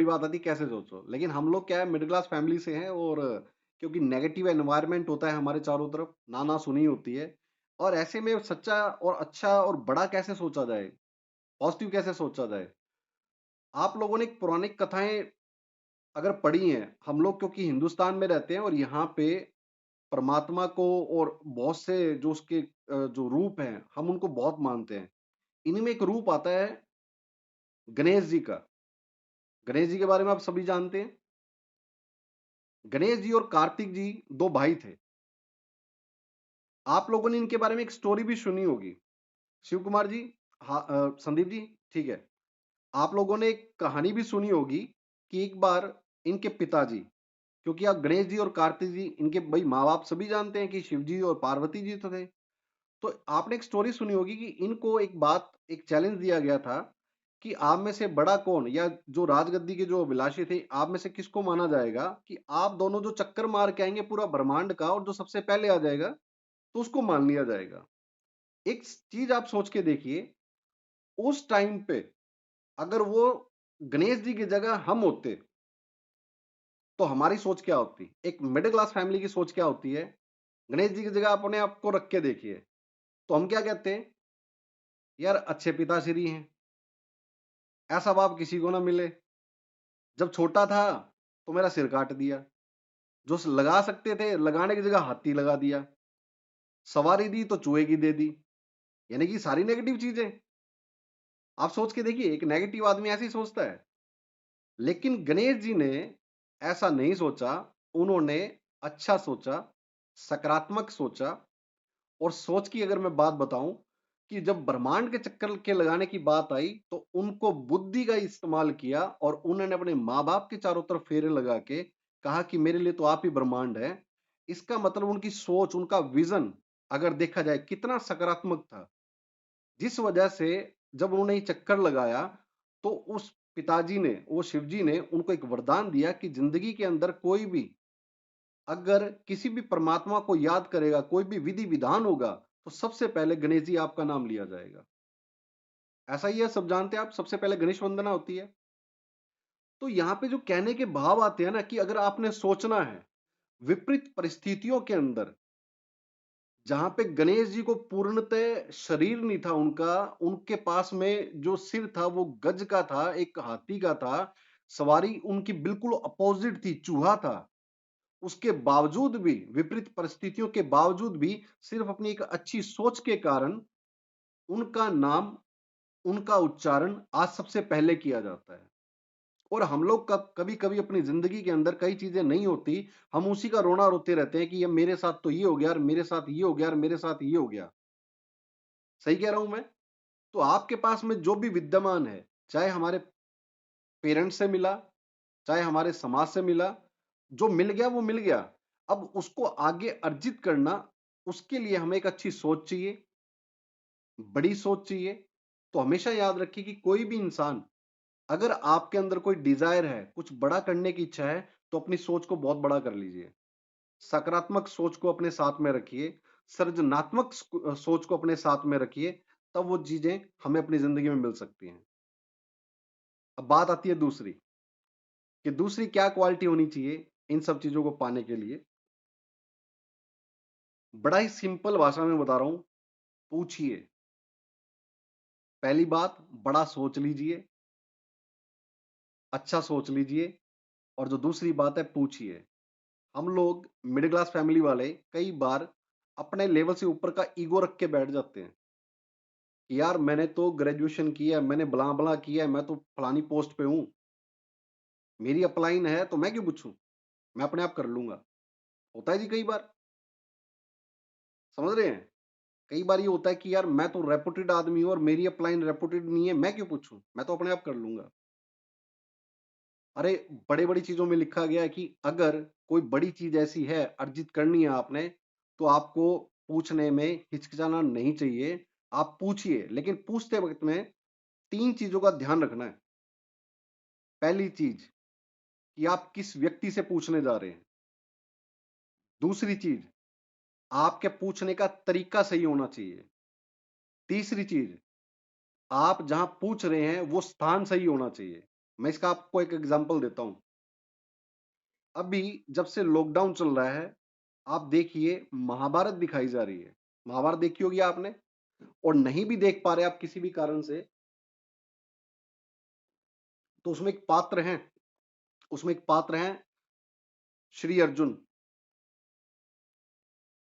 बड़ी बात आती है कैसे सोचो। लेकिन हम लोग क्या है मिडिल क्लास फैमिली से हैं और क्योंकि नेगेटिव एनवायरनमेंट होता है हमारे चारों तरफ, ना सुनी होती है और ऐसे में सच्चा और अच्छा और बड़ा कैसे सोचा जाए, पॉजिटिव कैसे सोचा जाए। आप लोगों ने पौराणिक कथाएँ अगर पढ़ी हैं, हम लोग क्योंकि हिंदुस्तान में रहते हैं और यहाँ पे परमात्मा को और बहुत से जो उसके जो रूप हैं, हम उनको बहुत मानते हैं। इन्हीं में एक रूप आता है गणेश जी का। गणेश जी के बारे में आप सभी जानते हैं। गणेश जी और कार्तिक जी 2 भाई थे। आप लोगों ने इनके बारे में एक स्टोरी भी सुनी होगी। शिव कुमार जी, हाँ संदीप जी, ठीक है। आप लोगों ने एक कहानी भी सुनी होगी कि एक बार इनके पिताजी, क्योंकि आप गणेश जी और कार्तिक जी इनके भाई माँ-बाप सभी जानते हैं कि शिव जी और पार्वती जी तो थे। तो आपने एक स्टोरी सुनी होगी कि इनको एक चैलेंज दिया गया था कि आप में से बड़ा कौन या जो राजगद्दी के जो अभिलाषी थे, आप में से किसको माना जाएगा कि आप दोनों जो चक्कर मार के आएँगे पूरा ब्रह्मांड का और जो सबसे पहले आ जाएगा, तो उसको मान लिया जाएगा। एक चीज़ आप सोच के देखिए, उस टाइम पे अगर वो गणेश जी की जगह हम होते, तो हमारी सोच क्या होती? एक मिडिल क्लास फैमिली की सोच क्या होती है? गणेश जी की जगह अपने आप को रख के देखिए, तो हम क्या कहते हैं? यार अच्छे पिताश्री हैं, ऐसा बाप किसी को ना मिले। जब छोटा था, तो मेरा सिर काट दिया। जो लगा सकते थे, लगाने की जगह हाथी लगा दिया। सवारी दी तो चूहे की दे दी। यानी कि सारी नेगेटिव चीजें। आप सोच के देखिए, एक नेगेटिव आदमी ऐसे ही सोचता है। लेकिन गणेश जी ने ऐसा नहीं सोचा। उन्होंने अच्छा सोचा, सकारात्मक सोचा और सोच की अगर मैं बात बताऊं कि जब ब्रह्मांड के चक्कर के लगाने की बात आई तो उनको बुद्धि का इस्तेमाल किया और उन्होंने अपने माँ बाप के चारों तरफ फेरे लगा के कहा कि मेरे लिए तो आप ही ब्रह्मांड है। इसका मतलब उनकी सोच, उनका विजन अगर देखा जाए कितना सकारात्मक था, जिस वजह से जब उन्होंने ये चक्कर लगाया तो उस पिताजी ने, वो शिव जी ने उनको एक वरदान दिया कि जिंदगी के अंदर कोई भी अगर किसी भी परमात्मा को याद करेगा, कोई भी विधि विधान होगा, तो सबसे पहले गणेश जी आपका नाम लिया जाएगा। ऐसा ही है, सब जानते हैं आप, सबसे पहले गणेश वंदना होती है। तो यहाँ पे जो कहने के भाव आते हैं ना कि अगर आपने सोचना है, विपरीत परिस्थितियों के अंदर, जहाँ पे गणेश जी को पूर्णतः शरीर नहीं था उनका, उनके पास में जो सिर था वो गज का था, एक हाथी का था, सवारी उनकी बिल्कुल अपोजिट थी, चूहा था। उसके बावजूद भी, विपरीत परिस्थितियों के बावजूद भी सिर्फ अपनी एक अच्छी सोच के कारण उनका नाम, उनका उच्चारण आज सबसे पहले किया जाता है। और हम लोग कभी कभी अपनी जिंदगी के अंदर कई चीजें नहीं होती, हम उसी का रोना रोते रहते हैं कि ये मेरे साथ तो ये हो गया और मेरे साथ ये हो गया और मेरे साथ ये हो गया। सही कह रहा हूं मैं? तो आपके पास में जो भी विद्यमान है, चाहे हमारे पेरेंट्स से मिला, चाहे हमारे समाज से मिला, जो मिल गया वो मिल गया। अब उसको आगे अर्जित करना, उसके लिए हमें एक अच्छी सोच चाहिए, बड़ी सोच चाहिए। तो हमेशा याद रखिए कि कोई भी इंसान, अगर आपके अंदर कोई डिजायर है, कुछ बड़ा करने की इच्छा है, तो अपनी सोच को बहुत बड़ा कर लीजिए। सकारात्मक सोच को अपने साथ में रखिए, सृजनात्मक सोच को अपने साथ में रखिए, तब वो चीजें हमें अपनी जिंदगी में मिल सकती हैं। अब बात आती है दूसरी, कि दूसरी क्या क्वालिटी होनी चाहिए इन सब चीजों को पाने के लिए। बड़ा ही सिंपल भाषा में बता रहा हूं, पूछिए। पहली बात, बड़ा सोच लीजिए, अच्छा सोच लीजिए। और जो दूसरी बात है, पूछिए। हम लोग मिडिल क्लास फैमिली वाले कई बार अपने लेवल से ऊपर का ईगो रख के बैठ जाते हैं कि यार मैंने तो ग्रेजुएशन किया है, मैंने बला बला किया है, मैं तो फलानी पोस्ट पे हूं, मेरी अपलाइन है तो मैं क्यों पूछूं, मैं अपने आप कर लूंगा। होता है जी कई बार, समझ रहे हैं? कई बार ये होता है कि यार मैं तो रेपुटेड आदमी हूं और मेरी अपलाइन रेपुटेड नहीं है, मैं क्यों पूछूं, मैं तो अपने आप कर लूंगा। अरे बड़े बड़ी चीजों में लिखा गया है कि अगर कोई बड़ी चीज ऐसी है अर्जित करनी है आपने, तो आपको पूछने में हिचकिचाना नहीं चाहिए। आप पूछिए, लेकिन पूछते वक्त में 3 चीजों का ध्यान रखना है। पहली चीज कि आप किस व्यक्ति से पूछने जा रहे हैं। दूसरी चीज, आपके पूछने का तरीका सही होना चाहिए। तीसरी चीज, आप जहां पूछ रहे हैं वो स्थान सही होना चाहिए। मैं इसका आपको एक एग्जांपल देता हूं। अभी जब से लॉकडाउन चल रहा है, आप देखिए महाभारत दिखाई जा रही है। महाभारत देखी होगी आपने, और नहीं भी देख पा रहे आप किसी भी कारण से, तो उसमें एक पात्र हैं श्री अर्जुन।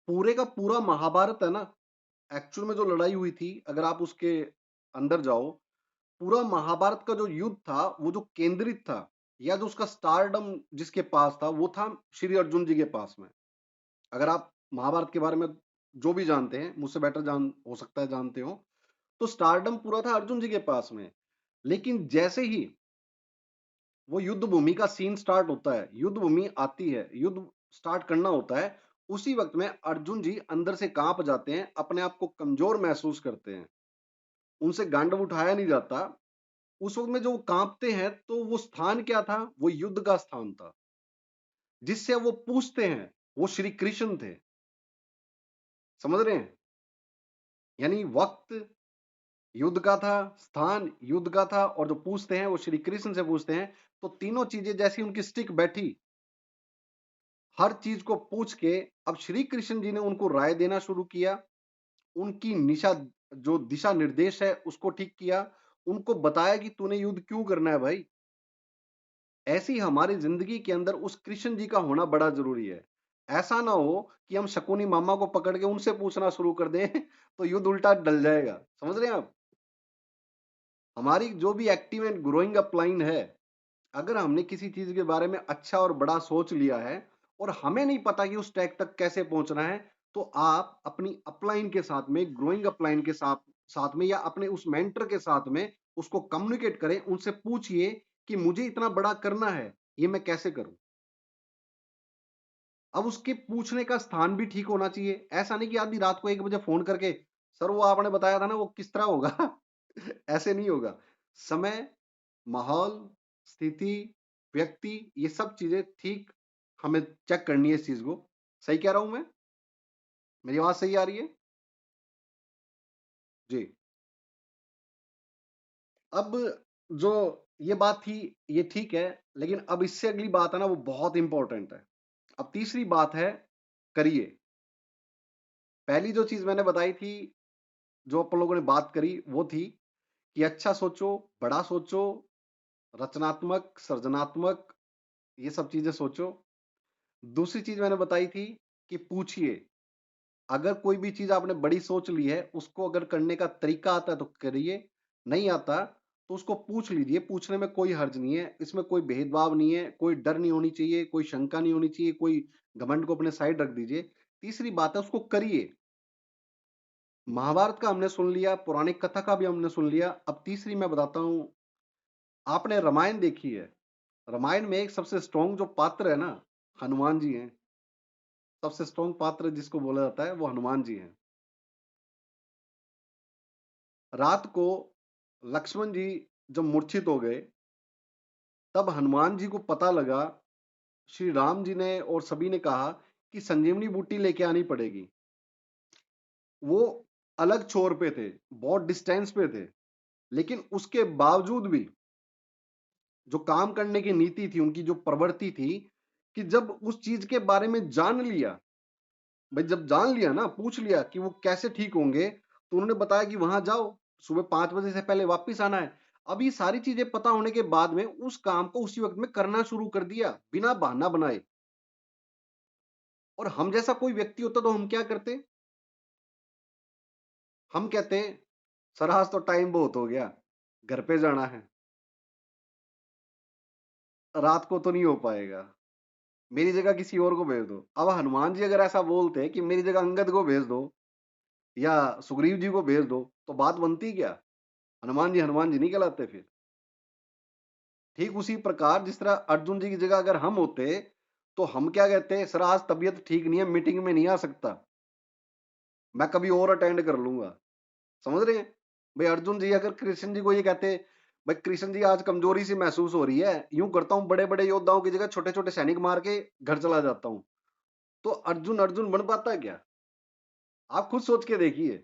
पूरे का पूरा महाभारत है ना, एक्चुअल में जो लड़ाई हुई थी, अगर आप उसके अंदर जाओ, पूरा महाभारत का जो युद्ध था, वो जो केंद्रित था, या जो उसका स्टारडम जिसके पास था, वो था श्री अर्जुन जी के पास में। अगर आप महाभारत के बारे में जो भी जानते हैं, मुझसे बेटर जान हो सकता है जानते हो, तो स्टारडम पूरा था अर्जुन जी के पास में। लेकिन जैसे ही वो युद्ध भूमि का सीन स्टार्ट होता है, युद्ध भूमि आती है, युद्ध स्टार्ट करना होता है, उसी वक्त में अर्जुन जी अंदर से कांप जाते हैं, अपने आप को कमजोर महसूस करते हैं, उनसे गांडव उठाया नहीं जाता। उस वक्त में जो कांपते हैं, तो वो स्थान क्या था? वो युद्ध का स्थान था, जिससे वो पूछते हैं, वो श्री कृष्ण थे। समझ रहे हैं? यानी वक्त युद्ध का था, स्थान युद्ध का था, और जो पूछते हैं वो श्री कृष्ण से पूछते हैं। तो तीनों चीजें जैसी उनकी स्टिक बैठी, हर चीज को पूछ के अब श्री कृष्ण जी ने उनको राय देना शुरू किया, उनकी निशा जो दिशा निर्देश है उसको ठीक किया, उनको बताया कि तूने युद्ध क्यों करना है भाई। ऐसी हमारी जिंदगी के अंदर उस कृष्ण जी का होना बड़ा जरूरी है। ऐसा ना हो कि हम शकुनी मामा को पकड़ के उनसे पूछना शुरू कर दें तो युद्ध उल्टा डल जाएगा। समझ रहे हैं आप? हमारी जो भी एक्टिव एंड ग्रोइंग अपलाइन है, अगर हमने किसी चीज के बारे में अच्छा और बड़ा सोच लिया है, और हमें नहीं पता कि उस टैग तक कैसे पहुंचना है, तो आप अपनी अपलाइन के साथ में, ग्रोइंग अपलाइन के साथ साथ में, या अपने उस मेंटर के साथ में उसको कम्युनिकेट करें, उनसे पूछिए कि मुझे इतना बड़ा करना है, ये मैं कैसे करूं। अब उसके पूछने का स्थान भी ठीक होना चाहिए। ऐसा नहीं कि आधी रात को 1 बजे फोन करके, सर वो आपने बताया था ना, वो किस तरह होगा ऐसे नहीं होगा। समय, माहौल, स्थिति, व्यक्ति, ये सब चीजें ठीक हमें चेक करनी है इस चीज को। सही कह रहा हूं मैं? मेरी आवाज सही आ रही है? जी। अब जो ये बात थी, ये ठीक है, लेकिन अब इससे अगली बात है ना, वो बहुत इंपॉर्टेंट है। अब तीसरी बात है, करिए। पहली जो चीज मैंने बताई थी, जो अपन लोगों ने बात करी, वो थी कि अच्छा सोचो, बड़ा सोचो, रचनात्मक, सृजनात्मक, ये सब चीजें सोचो। दूसरी चीज मैंने बताई थी कि पूछिए। अगर कोई भी चीज आपने बड़ी सोच ली है, उसको अगर करने का तरीका आता है तो करिए, नहीं आता तो उसको पूछ लीजिए। पूछने में कोई हर्ज नहीं है, इसमें कोई भेदभाव नहीं है, कोई डर नहीं होनी चाहिए, कोई शंका नहीं होनी चाहिए, कोई घमंड को अपने साइड रख दीजिए। तीसरी बात है, उसको करिए। महाभारत का हमने सुन लिया, पौराणिक कथा का भी हमने सुन लिया। अब तीसरी मैं बताता हूं, आपने रामायण देखी है? रामायण में एक सबसे स्ट्रॉन्ग जो पात्र है ना, हनुमान जी हैं। सबसे स्ट्रॉन्ग पात्र जिसको बोला जाता है, वो हनुमान जी हैं। रात को लक्ष्मण जी जब मूर्छित हो गए, तब हनुमान जी को पता लगा, श्री राम जी ने और सभी ने कहा कि संजीवनी बूटी लेके आनी पड़ेगी। वो अलग छोर पे थे, बहुत डिस्टेंस पे थे, लेकिन उसके बावजूद भी जो काम करने की नीति थी, उनकी जो प्रवृत्ति थी, कि जब उस चीज के बारे में जान लिया, भाई जब जान लिया ना, पूछ लिया कि वो कैसे ठीक होंगे, तो उन्होंने बताया कि वहां जाओ, सुबह 5 बजे से पहले वापिस आना है। अब ये सारी चीजें पता होने के बाद में उस काम को उसी वक्त में करना शुरू कर दिया, बिना बहाना बनाए। और हम जैसा कोई व्यक्ति होता तो हम क्या करते? हम कहते, सर आज तो टाइम बहुत हो गया, घर पे जाना है, रात को तो नहीं हो पाएगा, मेरी जगह किसी और को भेज दो। अब हनुमान जी अगर ऐसा बोलते कि मेरी जगह अंगद को भेज दो, या सुग्रीव जी को भेज दो, तो बात बनती क्या? हनुमान जी नहीं कहलाते फिर। ठीक उसी प्रकार जिस तरह अर्जुन जी की जगह अगर हम होते, तो हम क्या कहते, सर आज तबीयत ठीक नहीं है, मीटिंग में नहीं आ सकता, मैं कभी और अटेंड कर लूंगा। समझ रहे हैं? भाई अर्जुन जी अगर कृष्ण जी को ये कहते, भाई कृष्ण जी आज कमजोरी सी महसूस हो रही है, यूं करता हूं बड़े बड़े योद्धाओं की जगह छोटे छोटे सैनिक मार के घर चला जाता हूं, तो अर्जुन अर्जुन बन पाता है क्या? आप खुद सोच के देखिए।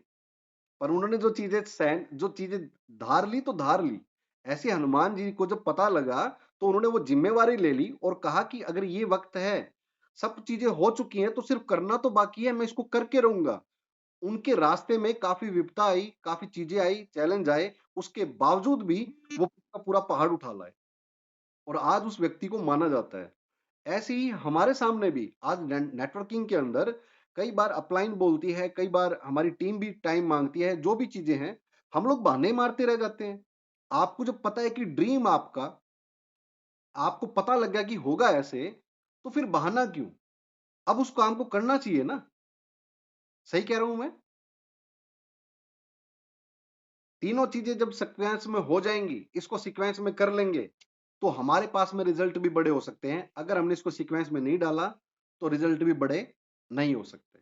पर उन्होंने जो चीजें धार ली तो धार ली। ऐसे हनुमान जी को जब पता लगा तो उन्होंने वो जिम्मेवारी ले ली और कहा कि अगर ये वक्त है, सब चीजें हो चुकी हैं तो सिर्फ करना तो बाकी है, मैं इसको करके रहूंगा। उनके रास्ते में काफी विपदा आई, काफी चीजें आई, चैलेंज आए, उसके बावजूद भी वो पूरा पहाड़ उठा लाए और आज उस व्यक्ति को माना जाता है। ऐसे ही हमारे सामने भी आज नेटवर्किंग के अंदर कई बार अपलाइन बोलती है, कई बार हमारी टीम भी टाइम मांगती है, जो भी चीजें हैं हम लोग बहाने मारते रह जाते हैं। आपको जब पता है कि ड्रीम आपका, आपको पता लग गया कि होगा ऐसे, तो फिर बहाना क्यों? अब उस काम को करना चाहिए ना। सही कह रहा हूं मैं? तीनों चीजें जब सीक्वेंस में हो जाएंगी, इसको सीक्वेंस में कर लेंगे, तो हमारे पास में रिजल्ट भी बड़े हो सकते हैं। अगर हमने इसको सीक्वेंस में नहीं डाला तो रिजल्ट भी बड़े नहीं हो सकते।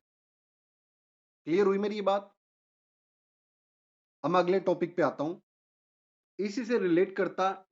क्लियर हुई मेरी ये बात? अब मैं अगले टॉपिक पे आता हूं, इसी से रिलेट करता